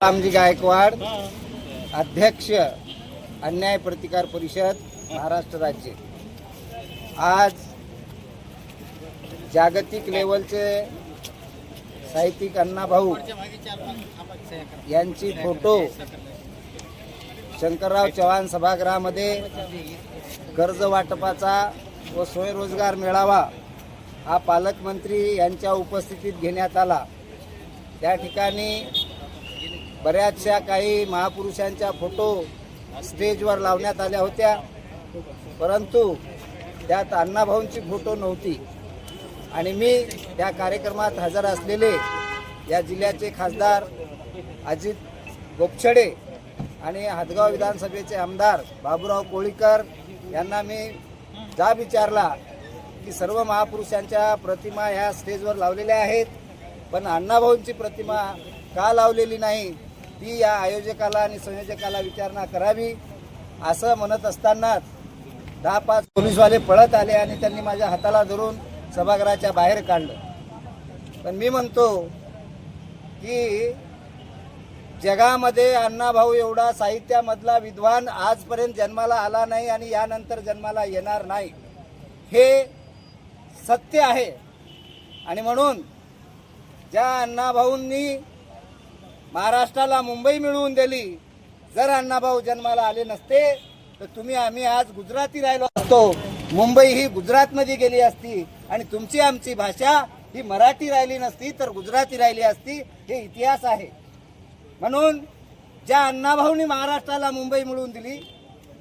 रामजी गायकवाड, अध्यक्ष अन्याय प्रतिकार परिषद महाराष्ट्र राज्य। आज जागतिक लेवलचे साहित्यिक अण्णाभाऊ यांची फोटो शंकरराव चव्हाण सभागृहामध्ये कर्ज वाटपाचा व स्वयंरोजगार मेळावा हा पालकमंत्री यांच्या उपस्थितीत घेण्यात आला। त्या ठिकाणी बऱ्याचशा काही महापुरुषांच्या फोटो स्टेजवर लावण्यात आल्या होत्या, परंतु त्यात अण्णाभाऊंची फोटो नव्हती। आणि मी त्या कार्यक्रमात हजर असलेले या जिल्ह्याचे खासदार अजित गोपछडे आणि हदगाव विधानसभेचे आमदार बाबूराव कोळीकर यांना मी जाब विचारला की सर्व महापुरुषांच्या प्रतिमा ह्या स्टेजवर लावलेल्या आहेत, पण अण्णाभाऊंची प्रतिमा का लावलेली नाही ती या आयोजकाला आणि संयोजकाला विचारणा करावी। असं म्हणत असतानाच 10-5 पोलीसवाले पळत आले आणि त्यांनी माझ्या हाताला धरून सभागृहाच्या बाहेर काढलं। पण मी म्हणतो की जगामध्ये अण्णाभाऊ एवढा साहित्यामधला विद्वान आजपर्यंत जन्माला आला नाही आणि यानंतर जन्माला येणार नाही, हे सत्य आहे। आणि म्हणून ज्या अण्णाभाऊंनी महाराष्ट्राला मुंबई मिळवून दिली, जर अण्णाभाऊ जन्माला आले नसते तर आम्ही आज गुजराती राहिलो असतो, मुंबई ही गुजरातमध्ये गेली असती आणि तुमची आमची भाषा ही मराठी राहिली नसती तर गुजराती राहिली असती, हे इतिहास आहे। म्हणून ज्या अण्णाभाऊंनी महाराष्ट्राला मुंबई मिळवून दिली,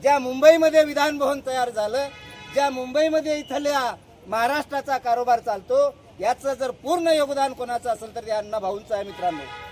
ज्या मुंबईमध्ये विधान भवन तयार झालं, ज्या मुंबईमध्ये इथल्या महाराष्ट्राचा कारोबार चालतो, याचं जर पूर्ण योगदान कोणाचं असेल तर त्या अण्णाभाऊंचं आहे मित्रांनो।